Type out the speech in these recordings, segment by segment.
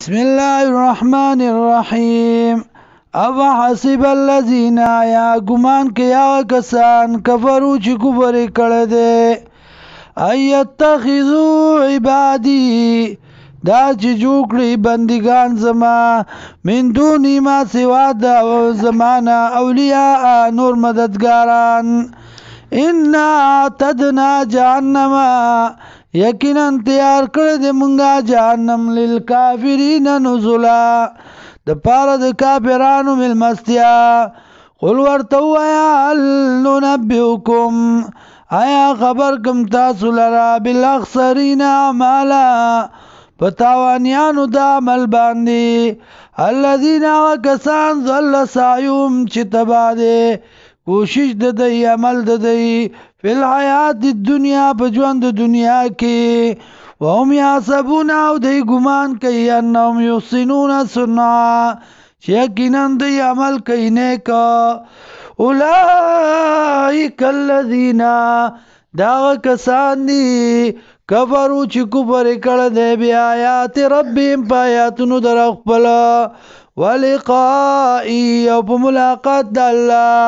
بسم الله الرحمن الرحیم. او حسب الذین یا گمان کیا کسان کفرو چې کفر کړه دے ایتخذوا عبادی دا چې جوړکړي بندگان زما من دونی ما سوا دا زمانہ اولیاء نور مددگاران انا اعتدنا جهنم یقینا تیار کړی دی مونږه جهنم للکافرین نزلا د پاره د کافرانو ملمستیا. قل ورته ووایه هل ننبئکم آیا خبر کم تاسو لرا بالاخسرین اعمالا په تاوانیانو د عمل باندې الذین هغه کسان ضل سعیهم چې تباه دی کوشش د دی عمل د دی فی الحیات الدنیا په ژوند د دنیا کې وهم یحسبون او دی ګمان کوي انهم یحسنون صنعا چې یقینا دی عمل کوي نیک. اولئک الذین دا کسان دي کفرو چې کفر کړه دی بیا آیات ربهم په آیاتونو در خپل ولقائی او په ملاقات د الله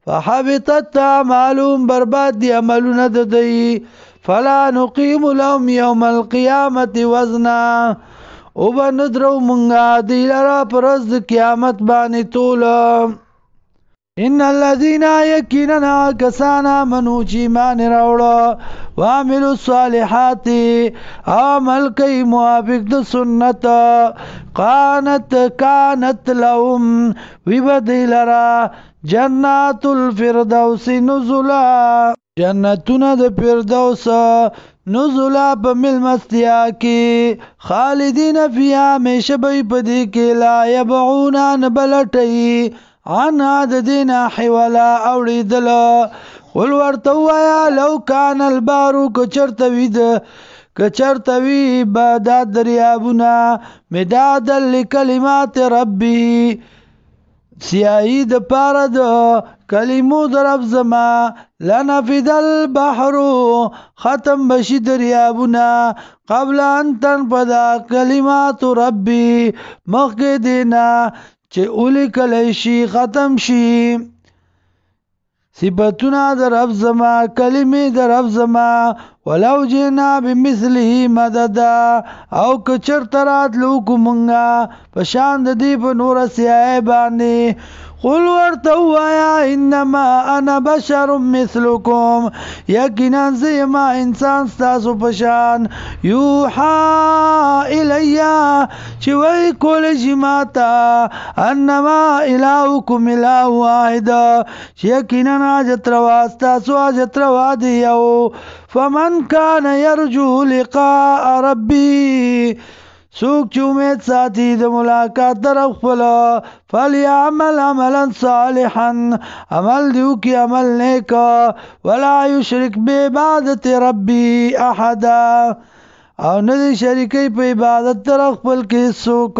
فحبطت اعمالهم برباد دی عملونه د دی فلا نقیم لهم یوم القیامت وزنا او بندرو منگا دی لرا پرز د قیامت بانی طول. ان الذین یقینا کسان آمنوا چې ایمان راوړه وعملوا الصالحات عمل کوي موافق د سنت کانت لهم وبدی لرا جنات الفردوس نزلا جنتونه د فردوس نزلا په ملمستیا کې خالدین فیها همیشه به پدې کې لا یبعون نبلټي عن د دین حولا اوریدل. قل ورته ووایه لو کان البحر کچرتوی بادات دریابونه مدادا لکلمات ربی سیاهی د پاره د کلمو د رب زما لنفد البحر ختم بشي دریابونه قبل ان تنفد کلمات ربی مخکې دینا چې اولی کلی شي ختم شي صفتونه د رب زما کلمې د رب زما ولو جئنا بمثله مددا او کچرته راتلو کومنګه په شان د دې په نور سیای باندې. قل ورته ووایه انما انا بشر مثلکم یقینا زه یم انسان ستاسو په شان یوحا الیا چې وایي کولی شي ماته انما الهکم اله واحد چې یقینا حاجت روا ستاسو حاجت روا دی یو. فمن کان یرجو لقاء ربی سوک چې امید ساتي د ملاقات در خپل فلیعمل عملا صالحا عمل دیو کی عمل نیک ولا یشرک بعبادت ربی احدا او نه شریکي په عبادت در خپل کې څوک.